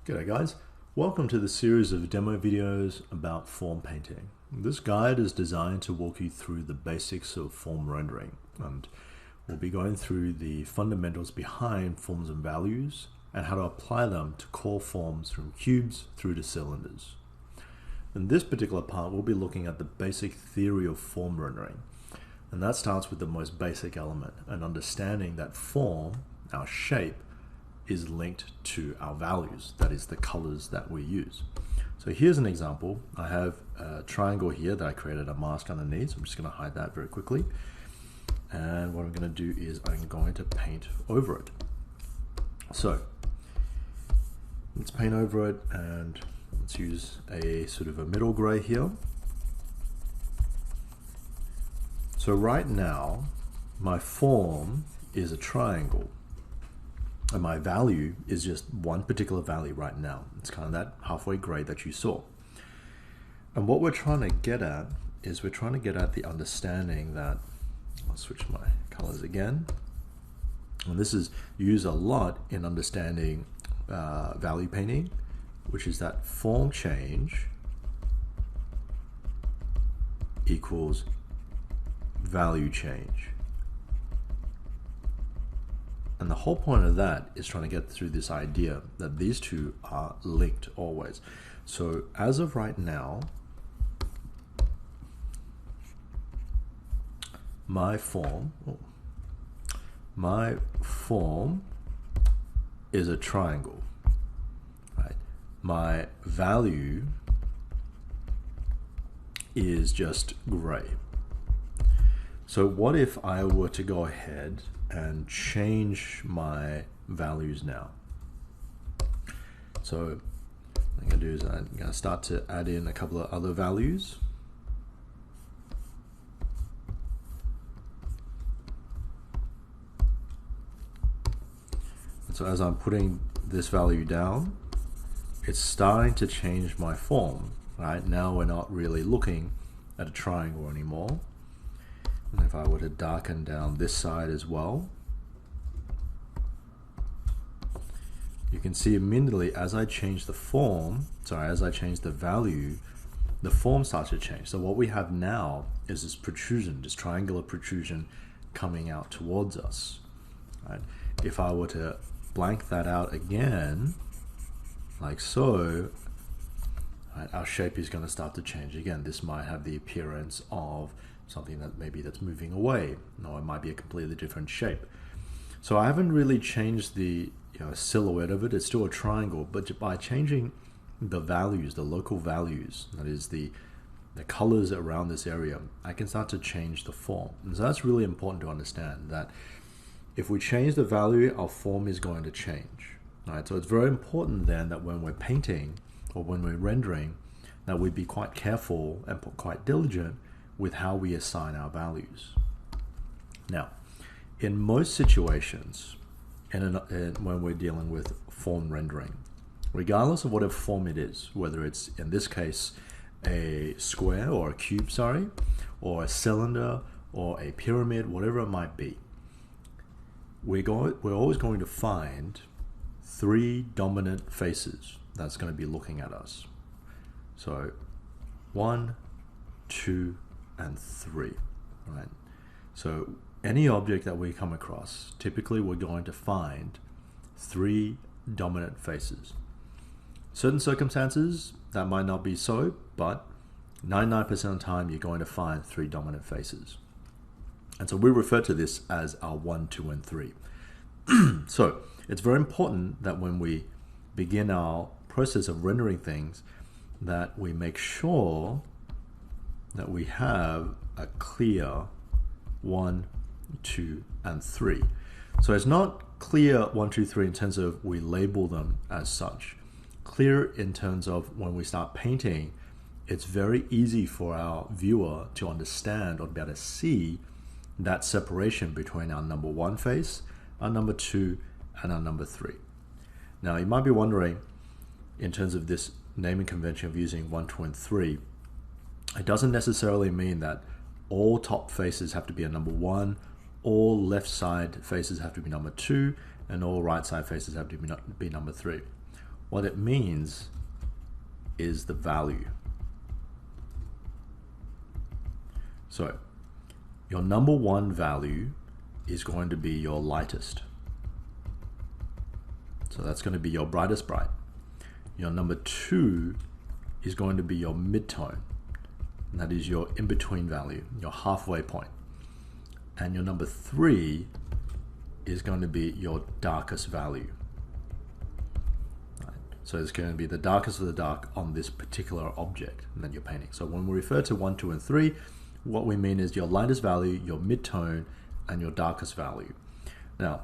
G'day guys, welcome to the series of demo videos about form painting. This guide is designed to walk you through the basics of form rendering, and we'll be going through the fundamentals behind forms and values and how to apply them to core forms from cubes through to cylinders. In this particular part, we'll be looking at the basic theory of form rendering, and that starts with the most basic element, and understanding that form, our shape, is linked to our values, that is the colors that we use. So here's an example. I have a triangle here that I created a mask underneath, so I'm just going to hide that very quickly. And what I'm going to do is I'm going to paint over it. So let's paint over it, and let's use a sort of a middle gray here. So right now my form is a triangle, and my value is just one particular value right now. It's kind of that halfway gray that you saw. And what we're trying to get at is we're trying to get at the understanding that, I'll switch my colors again, and this is used a lot in understanding value painting, which is that form change equals value change. And the whole point of that is trying to get through this idea that these two are linked always. So as of right now, my form is a triangle, right? My value is just gray. So what if I were to go ahead and change my values now? So what I'm going to do is I'm going to start to add in a couple of other values. And so as I'm putting this value down, it's starting to change my form. Right now we're not really looking at a triangle anymore. And if I were to darken down this side as well, you can see immediately as I change the form, as I change the value, the form starts to change. So what we have now is this protrusion, this triangular protrusion coming out towards us. Right? If I were to blank that out again, like so, right, our shape is going to start to change again. This might have the appearance of something that maybe that's moving away. No, it might be a completely different shape. So I haven't really changed the silhouette of it. It's still a triangle, but by changing the values, the local values, that is the colors around this area, I can start to change the form. And so that's really important to understand, that if we change the value, our form is going to change. Right? So it's very important then that when we're painting or when we're rendering, that we be quite careful and quite diligent with how we assign our values. Now, in most situations, when we're dealing with form rendering, regardless of whatever form it is, whether it's in this case a square or a cube, or a cylinder or a pyramid, whatever it might be, we're always going to find three dominant faces that's going to be looking at us. So 1, 2, and 3, right? So any object that we come across, typically we're going to find three dominant faces. Certain circumstances that might not be so, but 99% of the time you're going to find three dominant faces. And so we refer to this as our 1, 2, and 3. So it's very important that when we begin our process of rendering things, that we make sure that we have a clear 1, 2, and 3. So it's not clear 1, 2, 3 in terms of we label them as such. Clear in terms of when we start painting, it's very easy for our viewer to understand or be able to see that separation between our number 1 face, our number 2, and our number 3. Now you might be wondering, in terms of this naming convention of using 1, 2, and 3, it doesn't necessarily mean that all top faces have to be a number 1, all left side faces have to be number 2, and all right side faces have to be number 3. what it means is the value. So your number one value is going to be your lightest. So that's going to be your brightest bright. Your number two is going to be your midtone. And that is your in-between value, your halfway point. And your number three is going to be your darkest value. Right. So it's going to be the darkest of the dark on this particular object that you're painting. So when we refer to 1, 2, and 3, what we mean is your lightest value, your midtone, and your darkest value. Now,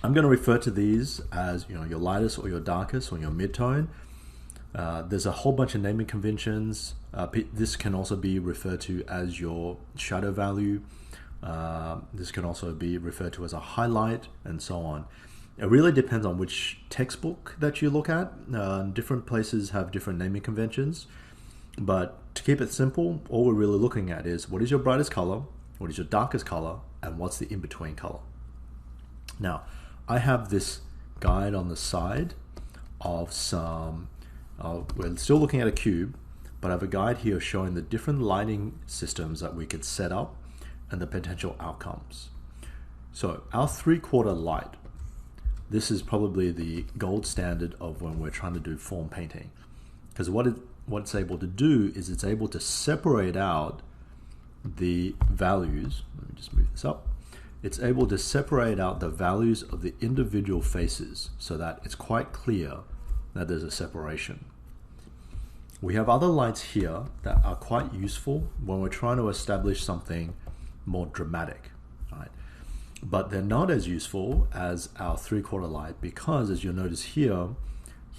I'm going to refer to these as your lightest or your darkest or your midtone. There's a whole bunch of naming conventions. This can also be referred to as your shadow value. This can also be referred to as a highlight, and so on. It really depends on which textbook that you look at. Different places have different naming conventions. But to keep it simple, all we're really looking at is what is your brightest color, what is your darkest color, and what's the in-between color. Now, I have this guide on the side of some, we're still looking at a cube, but I have a guide here showing the different lighting systems that we could set up and the potential outcomes. So our 3/4 light, this is probably the gold standard of when we're trying to do form painting. Because what it's able to do is it's able to separate out the values. Let me just move this up. It's able to separate out the values of the individual faces so that it's quite clear that there's a separation. We have other lights here that are quite useful when we're trying to establish something more dramatic, right? But they're not as useful as our 3/4 light because, as you'll notice here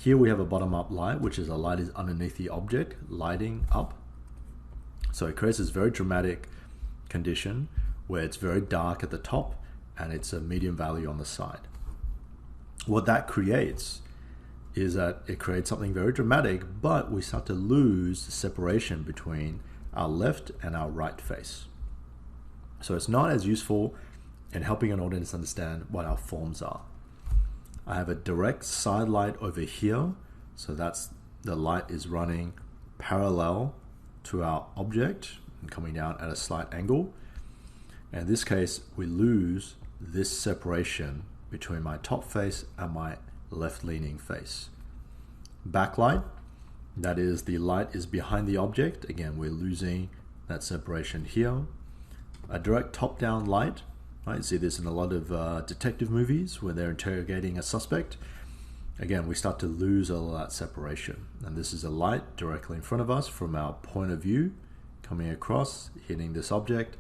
we have a bottom-up light, which is a light is underneath the object, lighting up. So it creates this very dramatic condition where it's very dark at the top and it's a medium value on the side. What that creates is that it creates something very dramatic, but we start to lose the separation between our left and our right face. So it's not as useful in helping an audience understand what our forms are. I have a direct side light over here, so that's the light is running parallel to our object and coming down at a slight angle. In this case, we lose this separation between my top face and my left-leaning face. Backlight, that is the light is behind the object. Again, we're losing that separation here. A direct top-down light, right? You see this in a lot of detective movies where they're interrogating a suspect. Again, we start to lose all of that separation. And this is a light directly in front of us from our point of view, coming across, hitting this object.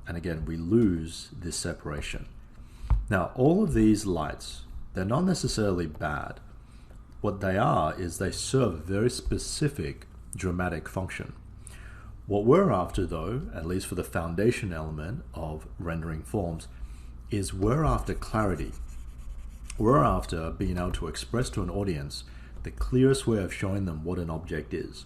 And again, we lose this separation. Now, all of these lights, they're not necessarily bad. What they are is they serve a very specific dramatic function. What we're after, though, at least for the foundation element of rendering forms, is we're after clarity. We're after being able to express to an audience the clearest way of showing them what an object is.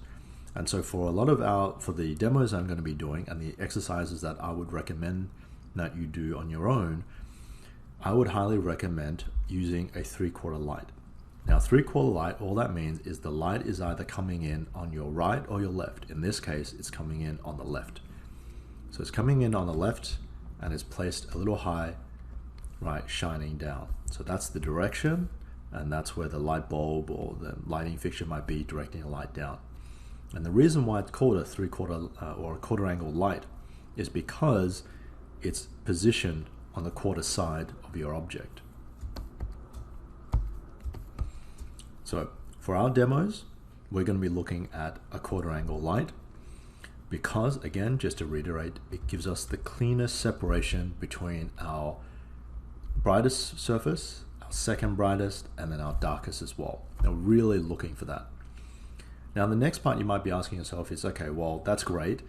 And so for a lot of for the demos I'm going to be doing and the exercises that I would recommend that you do on your own, I would highly recommend using a 3/4 light. Now, 3/4 light, all that means is the light is either coming in on your right or your left. In this case, it's coming in on the left. So it's coming in on the left and it's placed a little high, right, shining down. So that's the direction, and that's where the light bulb or the lighting fixture might be directing the light down. And the reason why it's called a 3/4 or a quarter angle light is because it's positioned on the quarter side of your object. So for our demos, we're going to be looking at a quarter angle light because, again, just to reiterate, it gives us the cleanest separation between our brightest surface, our second brightest, and then our darkest as well. Now, really looking for that. Now, the next part you might be asking yourself is, okay, well, that's great.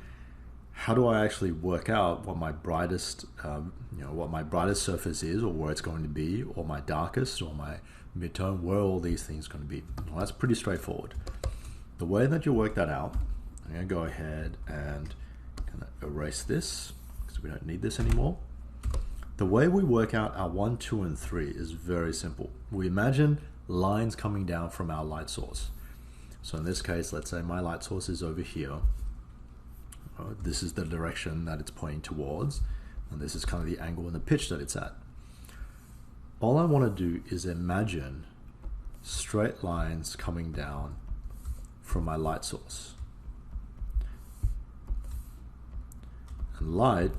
How do I actually work out what my brightest, what my brightest surface is, or where it's going to be, or my darkest, or my midtone, where all these things are going to be? Well, that's pretty straightforward. The way that you work that out, I'm going to go ahead and kind of erase this because we don't need this anymore. The way we work out our 1, 2, and 3 is very simple. We imagine lines coming down from our light source. So in this case, let's say my light source is over here. This is the direction that it's pointing towards, and this is kind of the angle and the pitch that it's at. All I want to do is imagine straight lines coming down from my light source. And light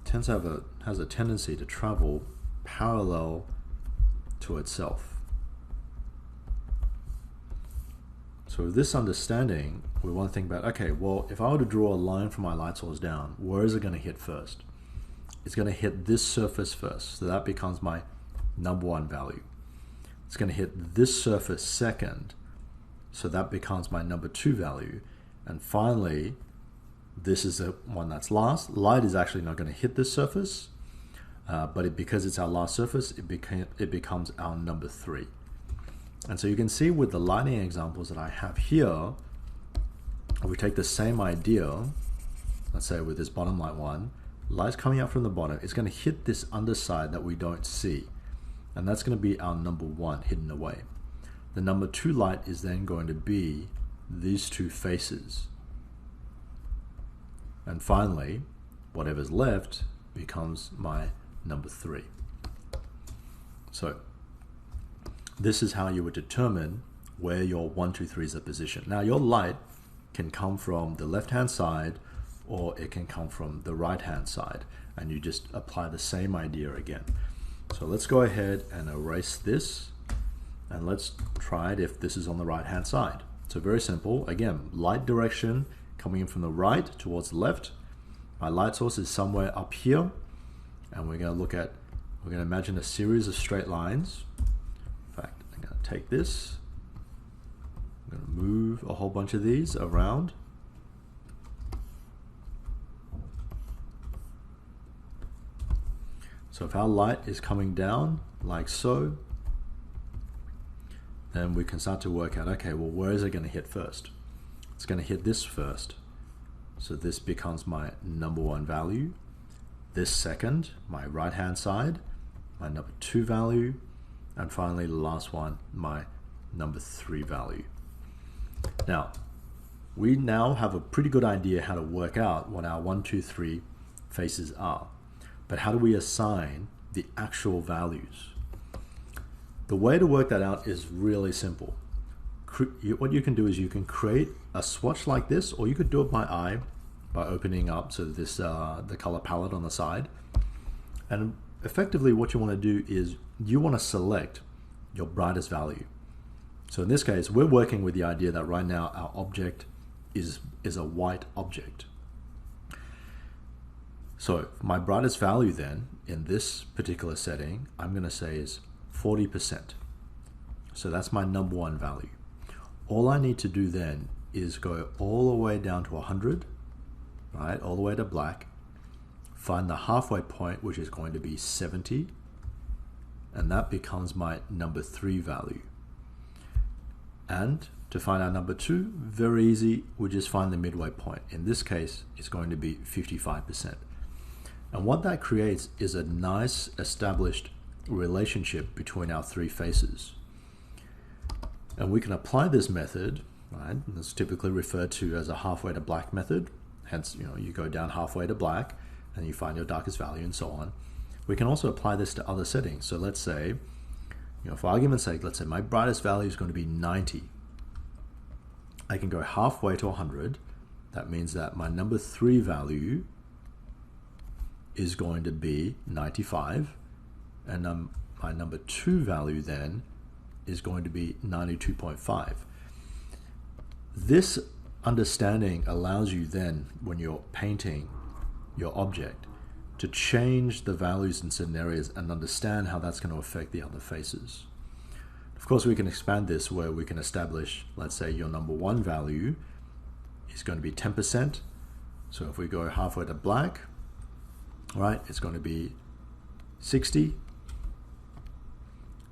tends to has a tendency to travel parallel to itself. So with this understanding, we want to think about, okay, well, if I were to draw a line from my light source down, where is it going to hit first? It's going to hit this surface first, so that becomes my number one value. It's going to hit this surface second, so that becomes my number two value. And finally, this is the one that's last. Light is actually not going to hit this surface, but because it's our last surface, it becomes our number three. And so you can see with the lighting examples that I have here, if we take the same idea, let's say with this bottom light one, light's coming out from the bottom, it's going to hit this underside that we don't see. And that's going to be our number one hidden away. The number two light is then going to be these two faces. And finally, whatever's left becomes my number three. So this is how you would determine where your 1, 2, 3s are positioned. Now your light can come from the left-hand side, or it can come from the right-hand side, and you just apply the same idea again. So let's go ahead and erase this, and let's try it if this is on the right-hand side. So very simple. Again, light direction coming in from the right towards the left. My light source is somewhere up here, and we're going to imagine a series of straight lines. In fact, I'm going to take this, I'm going to move a whole bunch of these around. So if our light is coming down like so, then we can start to work out, okay, well, where is it going to hit first? It's going to hit this first. So this becomes my number one value. This second, my right-hand side, my number two value, and finally the last one, my number three value. Now, we now have a pretty good idea how to work out what our 1, 2, 3 faces are. But how do we assign the actual values? The way to work that out is really simple. What you can do is you can create a swatch like this, or you could do it by eye by opening up so this the color palette on the side. And effectively what you want to do is you want to select your brightest value. So in this case, we're working with the idea that right now our object is a white object. So my brightest value then in this particular setting, I'm going to say is 40%. So that's my number one value. All I need to do then is go all the way down to 100, right? All the way to black, find the halfway point, which is going to be 70, and that becomes my number three value. And to find our number two, very easy, we just find the midway point. In this case, it's going to be 55%. And what that creates is a nice established relationship between our three faces. And we can apply this method, right? It's typically referred to as a halfway to black method. Hence, you go down halfway to black and you find your darkest value and so on. We can also apply this to other settings. So let's say, for argument's sake, let's say my brightest value is going to be 90. I can go halfway to 100. That means that my number three value is going to be 95. And my number two value then is going to be 92.5. This understanding allows you then, when you're painting your object, to change the values in certain areas and understand how that's going to affect the other faces. Of course, we can expand this where we can establish, let's say your number one value is going to be 10%. So if we go halfway to black, right, it's going to be 60.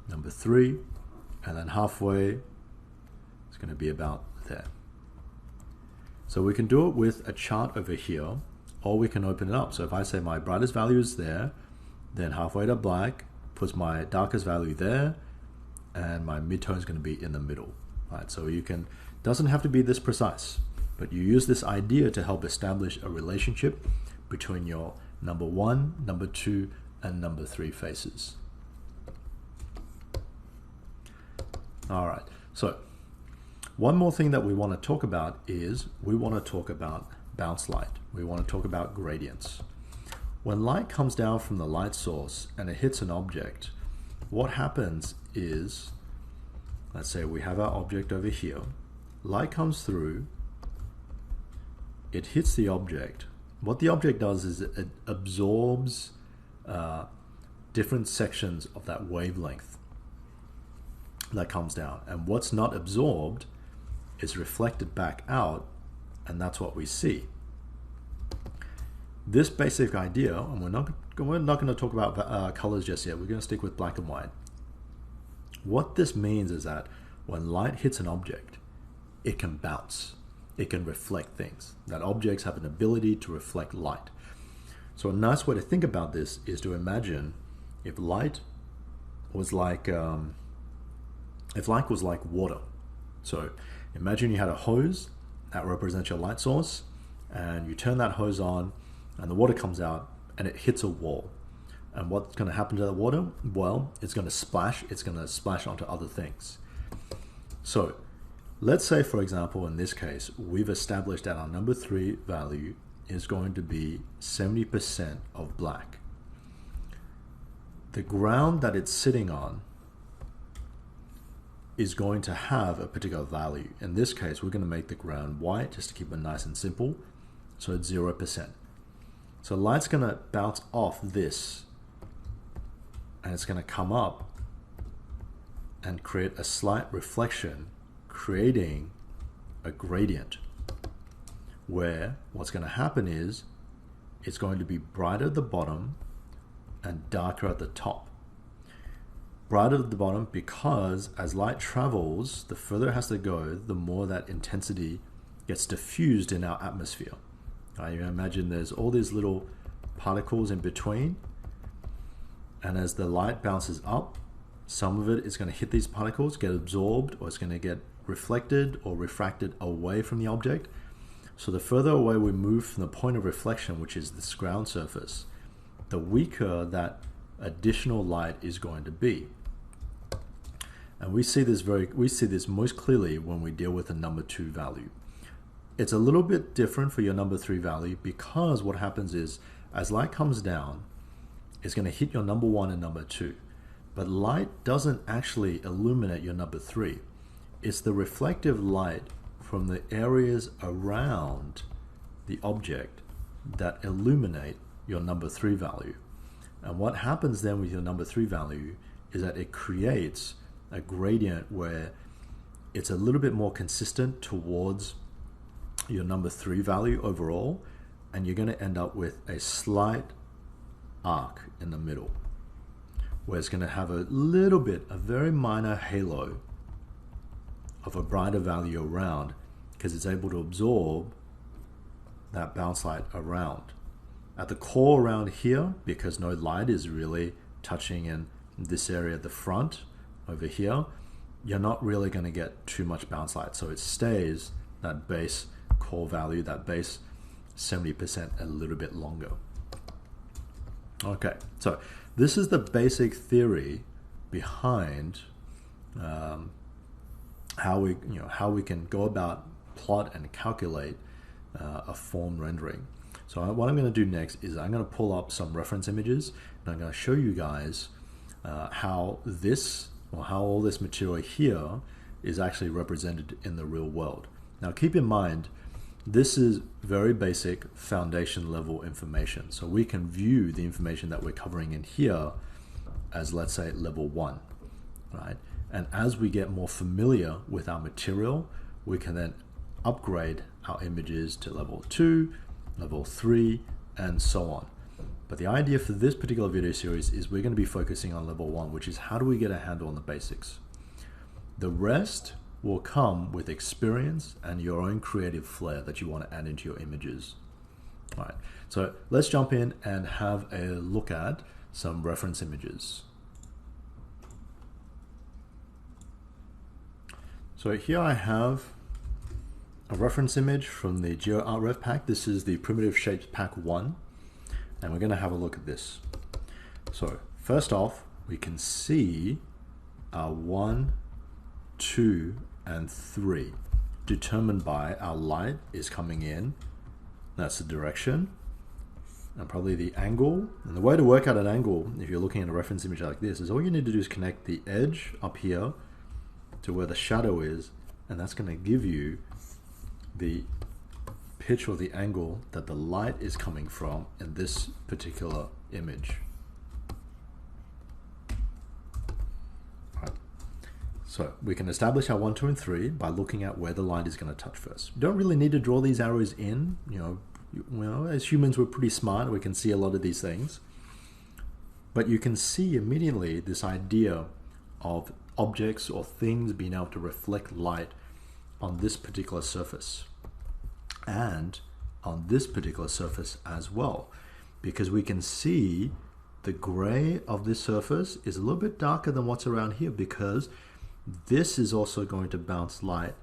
Number three, and then halfway, it's going to be about there. So we can do it with a chart over here, or we can open it up. So if I say my brightest value is there, then halfway to black puts my darkest value there, and my midtone is going to be in the middle. Right? So you can, doesn't have to be this precise, but you use this idea to help establish a relationship between your number 1, number 2, and number 3 faces. All right, so one more thing that we want to talk about is we want to talk about bounce light. We want to talk about gradients. When light comes down from the light source and it hits an object, what happens is, let's say we have our object over here, light comes through, it hits the object. What the object does is it absorbs different sections of that wavelength that comes down, and what's not absorbed is reflected back out, and that's what we see. This basic idea, and we're not going to talk about colors just yet, we're going to stick with black and white. What this means is that when light hits an object, it can bounce, it can reflect things, that objects have an ability to reflect light. So a nice way to think about this is to imagine if light was like water. So imagine you had a hose that represents your light source, and you turn that hose on and the water comes out and it hits a wall. And what's going to happen to that water? Well, it's going to splash onto other things. So let's say, for example, in this case, we've established that our number 3 value is going to be 70% of black. The ground that it's sitting on is going to have a particular value. In this case, we're going to make the ground white just to keep it nice and simple. So it's 0%. So light's going to bounce off this, and it's going to come up and create a slight reflection, creating a gradient, where what's going to happen is it's going to be brighter at the bottom and darker at the top. Brighter at the bottom because as light travels, the further it has to go, the more that intensity gets diffused in our atmosphere. You imagine there's all these little particles in between, and as the light bounces up, some of it is going to hit these particles, get absorbed, or it's going to get reflected or refracted away from the object. So the further away we move from the point of reflection, which is this ground surface, the weaker that additional light is going to be. And we see this most clearly when we deal with the number 2 value. It's a little bit different for your number 3 value, because what happens is as light comes down, it's going to hit your number 1 and number 2. But light doesn't actually illuminate your number 3. It's the reflective light from the areas around the object that illuminate your number 3 value. And what happens then with your number 3 value is that it creates a gradient where it's a little bit more consistent towards your number 3 value overall, and you're going to end up with a slight arc in the middle, where it's going to have a little bit, a very minor halo of a brighter value around, because it's able to absorb that bounce light around. At the core around here, because no light is really touching in this area at the front over here, you're not really going to get too much bounce light. So it stays that base core value, that base 70% a little bit longer. Okay, so this is the basic theory behind how we can go about plot and calculate a form rendering. So what I'm going to do next is I'm going to pull up some reference images, and I'm going to show you guys how all this material here is actually represented in the real world. Now keep in mind, this is very basic foundation level information. So we can view the information that we're covering in here as, let's say, level 1, right? And as we get more familiar with our material, we can then upgrade our images to level 2, level 3, and so on. But the idea for this particular video series is we're going to be focusing on level 1, which is how do we get a handle on the basics. The rest will come with experience and your own creative flair that you want to add into your images. All right, so let's jump in and have a look at some reference images. So here I have a reference image from the GeoArtRev pack. This is the Primitive Shapes Pack 1, and we're going to have a look at this. So first off, we can see our 1, 2, and 3 determined by our light is coming in. That's the direction, and probably the angle. And the way to work out an angle, if you're looking at a reference image like this, is all you need to do is connect the edge up here to where the shadow is, and that's going to give you the pitch or the angle that the light is coming from in this particular image. Right. So we can establish our 1, 2, and 3 by looking at where the light is going to touch first. You don't really need to draw these arrows in. You know, as humans, we're pretty smart. We can see a lot of these things. But you can see immediately this idea of objects or things being able to reflect light on this particular surface and on this particular surface as well, because we can see the gray of this surface is a little bit darker than what's around here, because this is also going to bounce light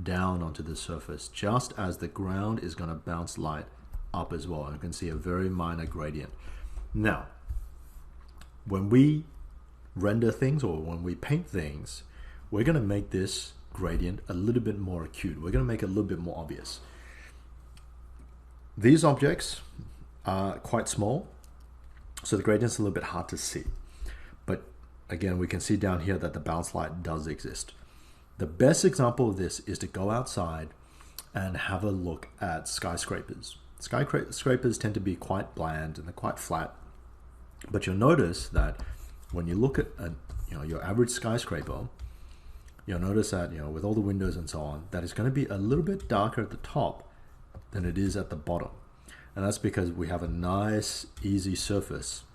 down onto the surface, just as the ground is going to bounce light up as well. And you can see a very minor gradient. Now, when we render things or when we paint things, we're going to make this gradient a little bit more acute. We're going to make it a little bit more obvious. These objects are quite small, so the gradient's a little bit hard to see. But again, we can see down here that the bounce light does exist. The best example of this is to go outside and have a look at skyscrapers. Skyscrapers tend to be quite bland and they're quite flat, but you'll notice that when you look at your average skyscraper, you'll notice that with all the windows and so on, that it's going to be a little bit darker at the top than it is at the bottom. And that's because we have a nice easy surface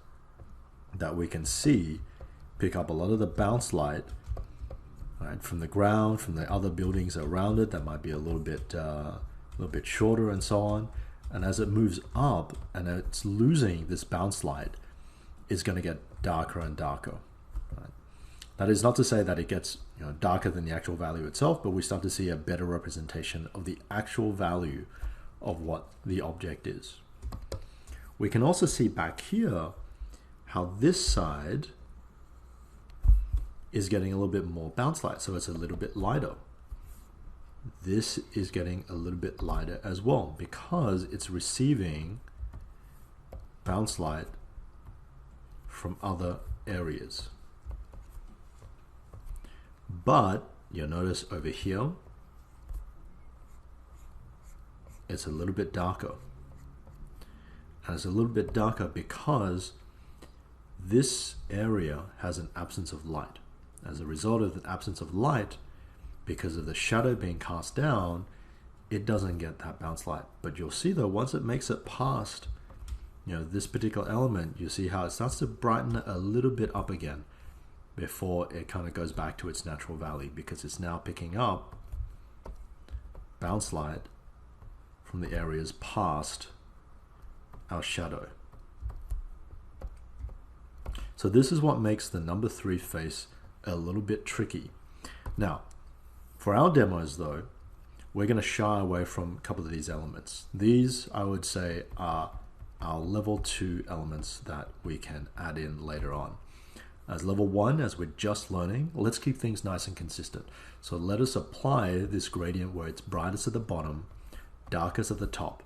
that we can see pick up a lot of the bounce light, right, from the ground, from the other buildings around it that might be a little bit shorter and so on. And as it moves up and it's losing this bounce light, it's going to get darker and darker. Right? That is not to say that it gets darker than the actual value itself, but we start to see a better representation of the actual value of what the object is. We can also see back here how this side is getting a little bit more bounce light, so it's a little bit lighter. This is getting a little bit lighter as well because it's receiving bounce light from other areas. But you'll notice over here it's a little bit darker, and it's a little bit darker because this area has an absence of light. As a result of the absence of light, because of the shadow being cast down, it doesn't get that bounce light. But you'll see though, once it makes it past this particular element, you see how it starts to brighten a little bit up again before it kind of goes back to its natural value, because it's now picking up bounce light from the areas past our shadow. So this is what makes the number 3 face a little bit tricky. Now, for our demos though, we're going to shy away from a couple of these elements. These, I would say, are our level 2 elements that we can add in later on. As level 1, as we're just learning, let's keep things nice and consistent. So let us apply this gradient where it's brightest at the bottom, darkest at the top,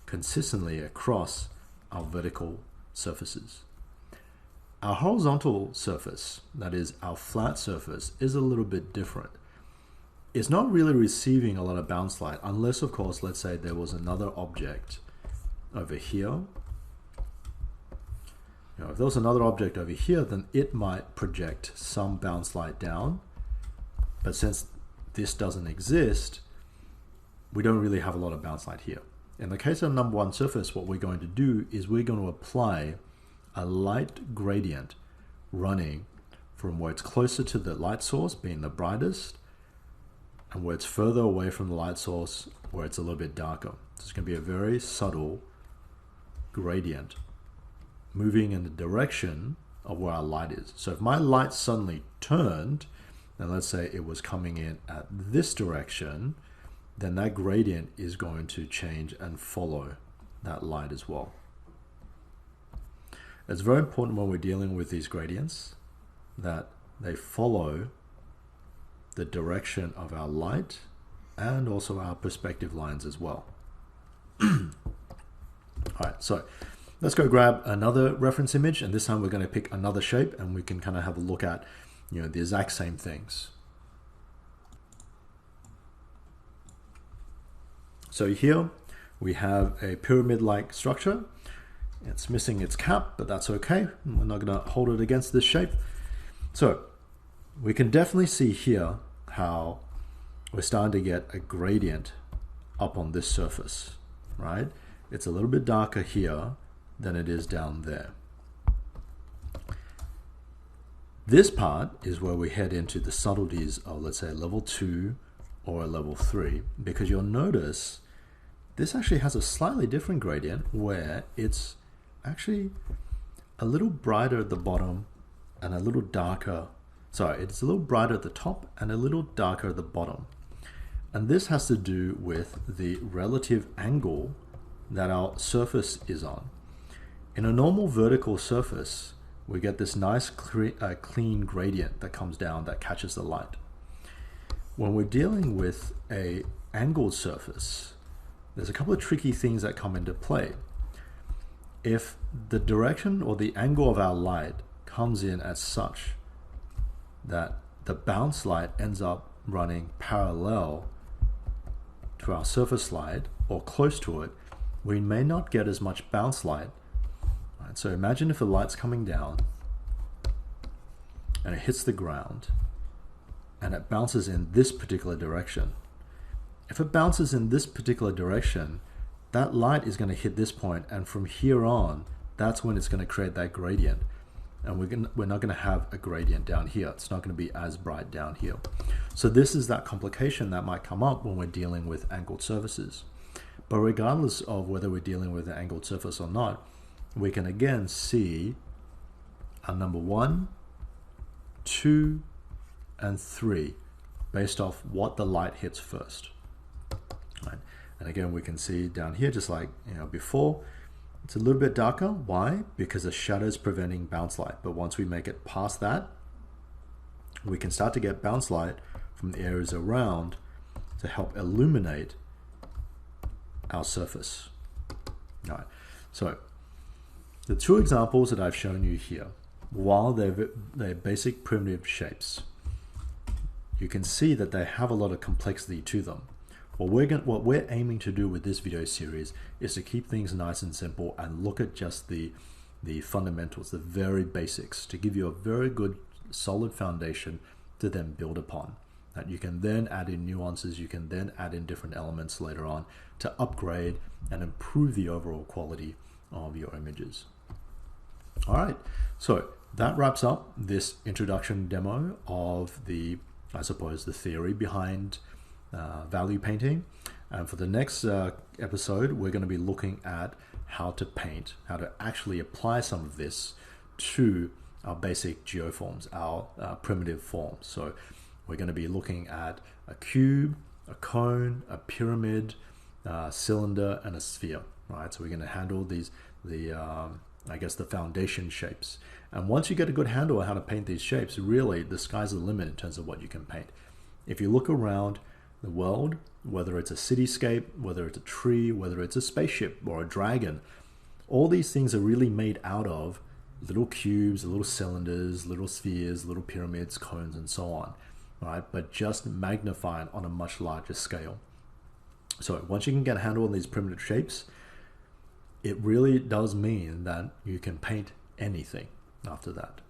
consistently across our vertical surfaces. Our horizontal surface, that is our flat surface, is a little bit different. It's not really receiving a lot of bounce light unless, of course, let's say there was another object over here. If there was another object over here, then it might project some bounce light down. But since this doesn't exist, we don't really have a lot of bounce light here. In the case of number 1 surface, what we're going to do is we're going to apply a light gradient running from where it's closer to the light source, being the brightest, and where it's further away from the light source, where it's a little bit darker. So it's going to be a very subtle gradient moving in the direction of where our light is. So if my light suddenly turned and let's say it was coming in at this direction, then that gradient is going to change and follow that light as well. It's very important when we're dealing with these gradients that they follow the direction of our light and also our perspective lines as well. Alright, so let's go grab another reference image, and this time we're going to pick another shape and we can kind of have a look at, you know, the exact same things. So here we have a pyramid-like structure. It's missing its cap, but that's okay. We're not going to hold it against this shape. So we can definitely see here how we're starting to get a gradient up on this surface, right? It's a little bit darker here than it is down there. This part is where we head into the subtleties of, let's say, level 2 or a level 3, because you'll notice this actually has a slightly different gradient where it's actually a little brighter at the bottom and a little darker. Sorry, it's a little brighter at the top and a little darker at the bottom. And this has to do with the relative angle that our surface is on. In a normal vertical surface, we get this nice clean gradient that comes down that catches the light. When we're dealing with a angled surface, there's a couple of tricky things that come into play. If the direction or the angle of our light comes in as such that the bounce light ends up running parallel to our surface light or close to it, we may not get as much bounce light. Right, so imagine if the light's coming down and it hits the ground and it bounces in this particular direction. If it bounces in this particular direction, that light is going to hit this point, and from here on, that's when it's going to create that gradient. And we're not going to have a gradient down here. It's not going to be as bright down here. So this is that complication that might come up when we're dealing with angled surfaces. But regardless of whether we're dealing with an angled surface or not, we can again see our number 1, 2, and 3 based off what the light hits first. Right. And again, we can see down here, just like before, it's a little bit darker. Why? Because the shadow is preventing bounce light. But once we make it past that, we can start to get bounce light from the areas around to help illuminate our surface. All right. So the two examples that I've shown you here, while they're basic primitive shapes, you can see that they have a lot of complexity to them. What we're aiming to do with this video series is to keep things nice and simple and look at just the fundamentals, the very basics, to give you a very good solid foundation to then build upon. That you can then add in nuances, you can then add in different elements later on to upgrade and improve the overall quality of your images. All right, so that wraps up this introduction demo of I suppose, the theory behind value painting. And for the next episode, we're going to be looking at how to paint, how to actually apply some of this to our basic geoforms, our primitive forms. So we're going to be looking at a cube, a cone, a pyramid, cylinder, and a sphere. Right. So we're going to handle I guess the foundation shapes. And once you get a good handle on how to paint these shapes, really the sky's the limit in terms of what you can paint. If you look around the world, whether it's a cityscape, whether it's a tree, whether it's a spaceship or a dragon, all these things are really made out of little cubes, little cylinders, little spheres, little pyramids, cones, and so on, right? But just magnified on a much larger scale. So once you can get a handle on these primitive shapes, it really does mean that you can paint anything after that.